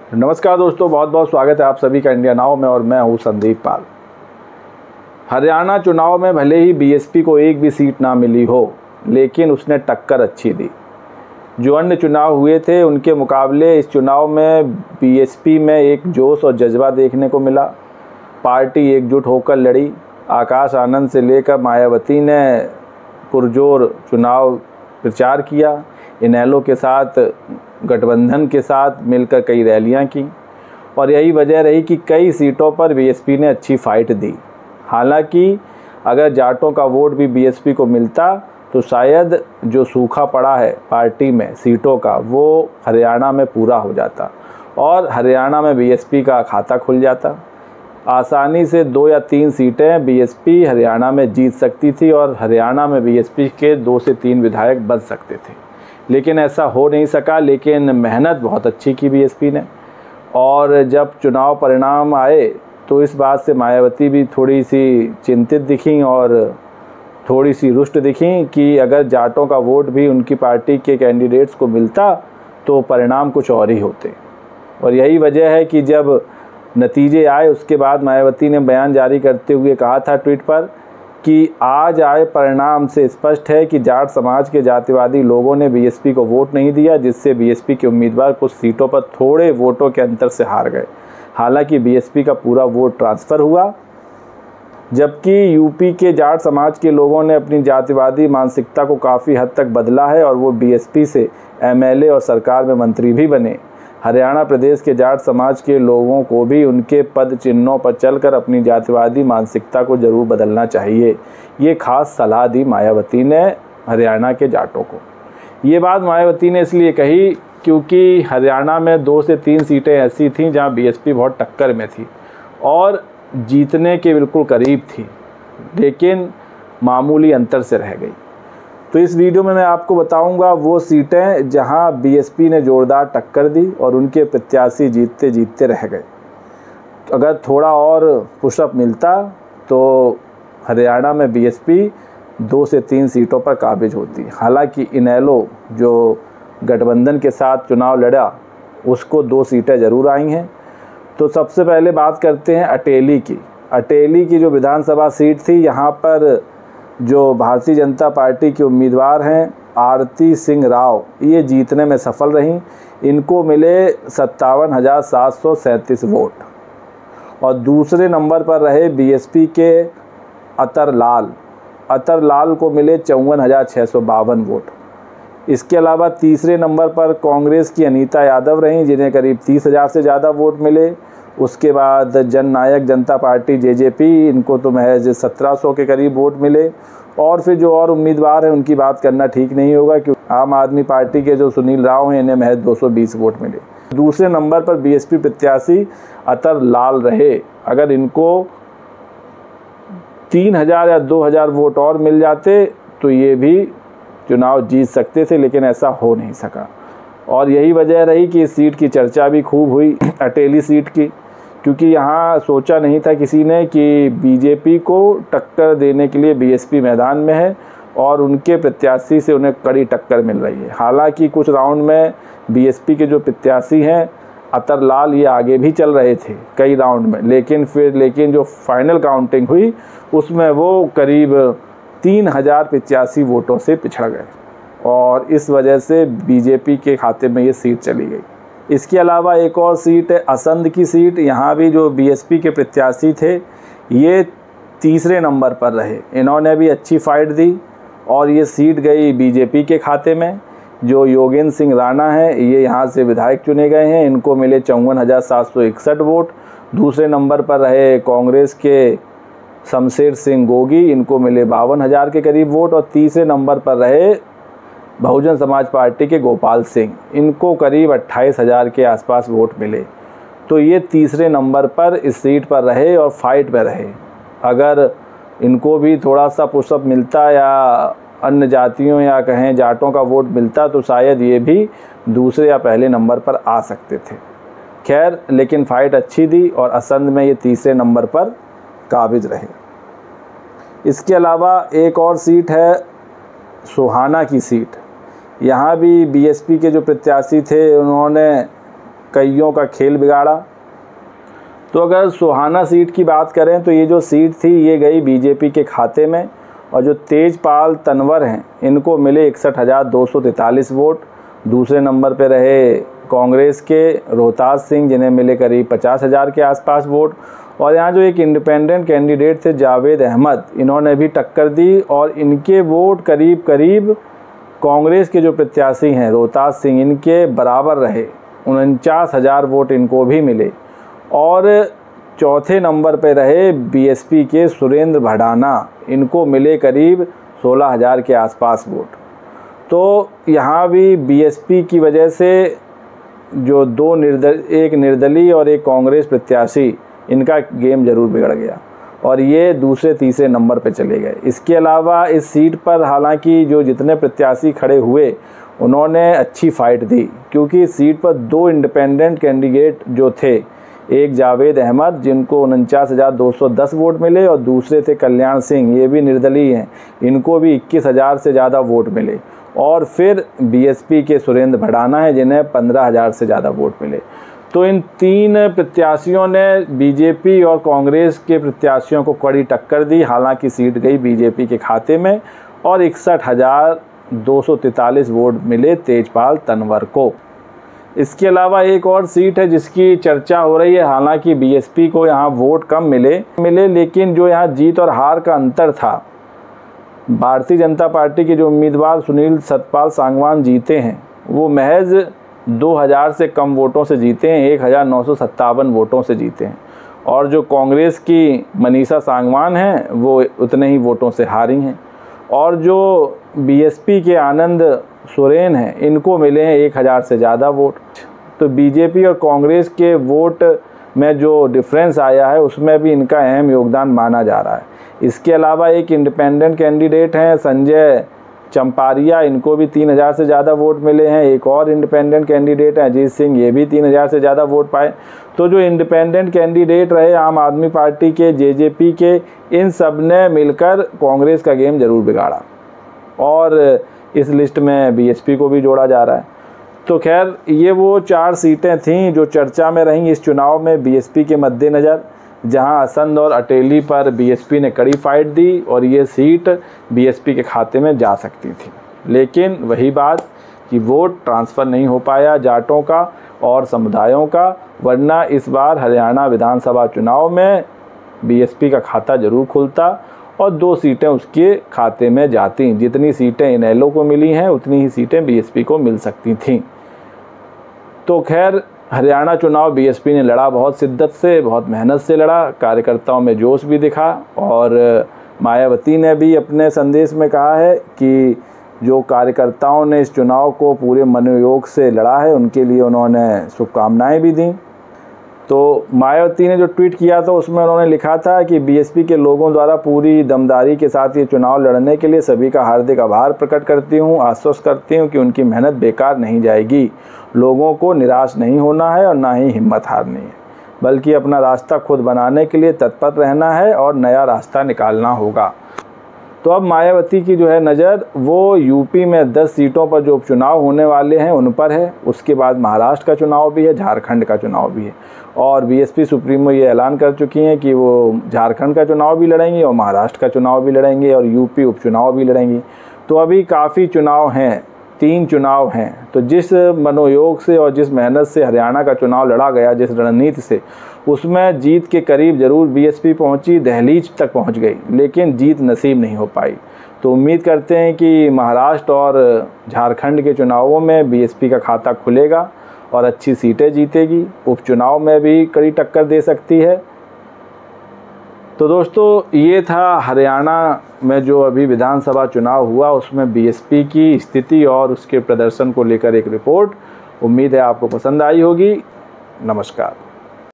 नमस्कार दोस्तों, बहुत बहुत स्वागत है आप सभी का इंडिया नाउ में और मैं हूं संदीप पाल। हरियाणा चुनाव में भले ही बीएसपी को एक भी सीट ना मिली हो, लेकिन उसने टक्कर अच्छी दी। जो अन्य चुनाव हुए थे उनके मुकाबले इस चुनाव में बीएसपी में एक जोश और जज्बा देखने को मिला। पार्टी एकजुट होकर लड़ी। आकाश आनंद से लेकर मायावती ने पुरजोर चुनाव प्रचार किया। इनेलो के साथ, गठबंधन के साथ मिलकर कई रैलियां की और यही वजह रही कि कई सीटों पर बीएसपी ने अच्छी फाइट दी। हालांकि अगर जाटों का वोट भी बीएसपी को मिलता तो शायद जो सूखा पड़ा है पार्टी में सीटों का, वो हरियाणा में पूरा हो जाता और हरियाणा में बीएसपी का खाता खुल जाता। आसानी से 2 या 3 सीटें बीएसपी हरियाणा में जीत सकती थी और हरियाणा में बीएसपी के 2 से 3 विधायक बन सकते थे, लेकिन ऐसा हो नहीं सका। लेकिन मेहनत बहुत अच्छी की बीएसपी ने, और जब चुनाव परिणाम आए तो इस बात से मायावती भी थोड़ी सी चिंतित दिखीं और थोड़ी सी रुष्ट दिखीं कि अगर जाटों का वोट भी उनकी पार्टी के कैंडिडेट्स को मिलता तो परिणाम कुछ और ही होते। और यही वजह है कि जब नतीजे आए उसके बाद मायावती ने बयान जारी करते हुए कहा था ट्वीट पर कि आज आए परिणाम से स्पष्ट है कि जाट समाज के जातिवादी लोगों ने बीएसपी को वोट नहीं दिया, जिससे बीएसपी के उम्मीदवार कुछ सीटों पर थोड़े वोटों के अंतर से हार गए। हालांकि बीएसपी का पूरा वोट ट्रांसफ़र हुआ, जबकि यूपी के जाट समाज के लोगों ने अपनी जातिवादी मानसिकता को काफ़ी हद तक बदला है और वो बीएसपी से एमएलए और सरकार में मंत्री भी बने। हरियाणा प्रदेश के जाट समाज के लोगों को भी उनके पद चिन्हों पर चलकर अपनी जातिवादी मानसिकता को ज़रूर बदलना चाहिए। ये खास सलाह दी मायावती ने हरियाणा के जाटों को। ये बात मायावती ने इसलिए कही क्योंकि हरियाणा में 2 से 3 सीटें ऐसी थीं जहां बीएसपी बहुत टक्कर में थी और जीतने के बिल्कुल करीब थी, लेकिन मामूली अंतर से रह गई। तो इस वीडियो में मैं आपको बताऊंगा वो सीटें जहां बीएसपी ने ज़ोरदार टक्कर दी और उनके प्रत्याशी जीतते जीतते रह गए। अगर थोड़ा और पुशअप मिलता तो हरियाणा में बीएसपी 2 से 3 सीटों पर काबिज होती। हालांकि इनेलो जो गठबंधन के साथ चुनाव लड़ा उसको 2 सीटें ज़रूर आई हैं। तो सबसे पहले बात करते हैं अटेली की। अटेली की जो विधानसभा सीट थी, यहाँ पर जो भारतीय जनता पार्टी के उम्मीदवार हैं आरती सिंह राव, ये जीतने में सफल रहीं। इनको मिले 57,737 वोट और दूसरे नंबर पर रहे बीएसपी के अतर लाल को मिले 54,652 वोट। इसके अलावा तीसरे नंबर पर कांग्रेस की अनीता यादव रहीं, जिन्हें करीब 30,000 से ज़्यादा वोट मिले। उसके बाद जननायक जनता पार्टी जेजेपी, इनको तो महज 1700 के करीब वोट मिले। और फिर जो और उम्मीदवार हैं उनकी बात करना ठीक नहीं होगा, क्योंकि आम आदमी पार्टी के जो सुनील राव हैं इन्हें महज 220 वोट मिले। दूसरे नंबर पर बीएसपी प्रत्याशी अतर लाल रहे। अगर इनको 3000 या 2000 वोट और मिल जाते तो ये भी चुनाव जीत सकते थे, लेकिन ऐसा हो नहीं सका। और यही वजह रही कि इस सीट की चर्चा भी खूब हुई, अटेली सीट की, क्योंकि यहाँ सोचा नहीं था किसी ने कि बीजेपी को टक्कर देने के लिए बीएसपी मैदान में है और उनके प्रत्याशी से उन्हें कड़ी टक्कर मिल रही है। हालांकि कुछ राउंड में बीएसपी के जो प्रत्याशी हैं अतर लाल, ये आगे भी चल रहे थे कई राउंड में, लेकिन जो फाइनल काउंटिंग हुई उसमें वो करीब 3085 वोटों से पिछड़ गए और इस वजह से बीजेपी के खाते में ये सीट चली गई। इसके अलावा एक और सीट है असंध की सीट। यहाँ भी जो बीएसपी के प्रत्याशी थे ये तीसरे नंबर पर रहे। इन्होंने भी अच्छी फाइट दी और ये सीट गई बीजेपी के खाते में। जो योगेंद्र सिंह राणा हैं ये यहाँ से विधायक चुने गए हैं, इनको मिले 54,761 वोट। दूसरे नंबर पर रहे कांग्रेस के शमशेर सिंह गोगी, इनको मिले 52,000 के करीब वोट। और तीसरे नंबर पर रहे बहुजन समाज पार्टी के गोपाल सिंह, इनको करीब 28,000 के आसपास वोट मिले। तो ये तीसरे नंबर पर इस सीट पर रहे और फाइट में रहे। अगर इनको भी थोड़ा सा पुशअप मिलता या अन्य जातियों या कहें जाटों का वोट मिलता तो शायद ये भी दूसरे या पहले नंबर पर आ सकते थे। खैर, लेकिन फाइट अच्छी दी और असंध में ये तीसरे नंबर पर काबिज रहे। इसके अलावा एक और सीट है सोहाना की सीट। यहाँ भी बीएसपी के जो प्रत्याशी थे उन्होंने कईयों का खेल बिगाड़ा। तो अगर सोहाना सीट की बात करें तो ये जो सीट थी ये गई बीजेपी के खाते में, और जो तेजपाल तनवर हैं इनको मिले 61,243 वोट। दूसरे नंबर पे रहे कांग्रेस के रोहतास सिंह, जिन्हें मिले करीब 50,000 के आसपास वोट। और यहाँ जो एक इंडिपेंडेंट कैंडिडेट थे जावेद अहमद, इन्होंने भी टक्कर दी और इनके वोट करीब करीब कांग्रेस के जो प्रत्याशी हैं रोहतास सिंह, इनके बराबर रहे, 49,000 वोट इनको भी मिले। और चौथे नंबर पे रहे बीएसपी के सुरेंद्र भड़ाना, इनको मिले करीब 16,000 के आसपास वोट। तो यहाँ भी बीएसपी की वजह से जो एक निर्दलीय और एक कांग्रेस प्रत्याशी, इनका गेम ज़रूर बिगड़ गया और ये दूसरे तीसरे नंबर पे चले गए। इसके अलावा इस सीट पर हालांकि जो जितने प्रत्याशी खड़े हुए उन्होंने अच्छी फाइट दी, क्योंकि इस सीट पर 2 इंडिपेंडेंट कैंडिडेट जो थे, एक जावेद अहमद जिनको 49,210 वोट मिले और दूसरे थे कल्याण सिंह, ये भी निर्दलीय हैं, इनको भी 21,000 से ज़्यादा वोट मिले। और फिर बीएसपी के सुरेंद्र भड़ाना है जिन्हें 15,000 से ज़्यादा वोट मिले। तो इन 3 प्रत्याशियों ने बीजेपी और कांग्रेस के प्रत्याशियों को कड़ी टक्कर दी। हालांकि सीट गई बीजेपी के खाते में और 61,243 वोट मिले तेजपाल तनवर को। इसके अलावा एक और सीट है जिसकी चर्चा हो रही है। हालांकि बीएसपी को यहाँ वोट कम मिले, लेकिन जो यहाँ जीत और हार का अंतर था, भारतीय जनता पार्टी के जो उम्मीदवार सुनील सतपाल सांगवान जीते हैं वो महज 2,000 से कम वोटों से जीते हैं, 1,957 वोटों से जीते हैं। और जो कांग्रेस की मनीषा सांगवान हैं वो उतने ही वोटों से हारी हैं। और जो बीएसपी के आनंद सोरेन हैं इनको मिले हैं 1,000 से ज़्यादा वोट। तो बीजेपी और कांग्रेस के वोट में जो डिफरेंस आया है उसमें भी इनका अहम योगदान माना जा रहा है। इसके अलावा एक इंडिपेंडेंट कैंडिडेट हैं संजय चंपारिया, इनको भी 3,000 से ज़्यादा वोट मिले हैं। एक और इंडिपेंडेंट कैंडिडेट हैं अजीत सिंह, ये भी 3,000 से ज़्यादा वोट पाए। तो जो इंडिपेंडेंट कैंडिडेट रहे आम आदमी पार्टी के, जेजेपी के, इन सब ने मिलकर कांग्रेस का गेम ज़रूर बिगाड़ा और इस लिस्ट में बीएसपी को भी जोड़ा जा रहा है। तो खैर ये वो 4 सीटें थीं जो चर्चा में रहीं इस चुनाव में बीएसपी के मद्देनज़र, जहां असंध और अटेली पर बीएसपी ने कड़ी फाइट दी और ये सीट बीएसपी के खाते में जा सकती थी। लेकिन वही बात कि वोट ट्रांसफ़र नहीं हो पाया जाटों का और समुदायों का, वरना इस बार हरियाणा विधानसभा चुनाव में बीएसपी का खाता ज़रूर खुलता और 2 सीटें उसके खाते में जाती। जितनी सीटें इनेलो को मिली हैं उतनी ही सीटें बीएसपी को मिल सकती थीं। तो खैर हरियाणा चुनाव बीएसपी ने लड़ा बहुत शिद्दत से, बहुत मेहनत से लड़ा, कार्यकर्ताओं में जोश भी दिखा। और मायावती ने भी अपने संदेश में कहा है कि जो कार्यकर्ताओं ने इस चुनाव को पूरे मनोयोग से लड़ा है उनके लिए उन्होंने शुभकामनाएं भी दी। तो मायावती ने जो ट्वीट किया था उसमें उन्होंने लिखा था कि बीएसपी के लोगों द्वारा पूरी दमदारी के साथ ये चुनाव लड़ने के लिए सभी का हार्दिक आभार प्रकट करती हूँ। आश्वस्त करती हूँ कि उनकी मेहनत बेकार नहीं जाएगी। लोगों को निराश नहीं होना है और ना ही हिम्मत हारनी है, बल्कि अपना रास्ता खुद बनाने के लिए तत्पर रहना है और नया रास्ता निकालना होगा। तो अब मायावती की जो है नज़र वो यूपी में 10 सीटों पर जो उपचुनाव होने वाले हैं उन पर है। उसके बाद महाराष्ट्र का चुनाव भी है, झारखंड का चुनाव भी है। और बीएसपी सुप्रीमो ये ऐलान कर चुकी हैं कि वो झारखंड का चुनाव भी लड़ेंगी और महाराष्ट्र का चुनाव भी लड़ेंगे और यूपी उपचुनाव भी लड़ेंगी। तो अभी काफ़ी चुनाव हैं, 3 चुनाव हैं। तो जिस मनोयोग से और जिस मेहनत से हरियाणा का चुनाव लड़ा गया, जिस रणनीति से, उसमें जीत के करीब ज़रूर बीएसपी पहुंची, दहलीज तक पहुंच गई, लेकिन जीत नसीब नहीं हो पाई। तो उम्मीद करते हैं कि महाराष्ट्र और झारखंड के चुनावों में बीएसपी का खाता खुलेगा और अच्छी सीटें जीतेगी। उपचुनाव में भी कड़ी टक्कर दे सकती है। तो दोस्तों ये था हरियाणा में जो अभी विधानसभा चुनाव हुआ उसमें बीएसपी की स्थिति और उसके प्रदर्शन को लेकर एक रिपोर्ट। उम्मीद है आपको पसंद आई होगी। नमस्कार।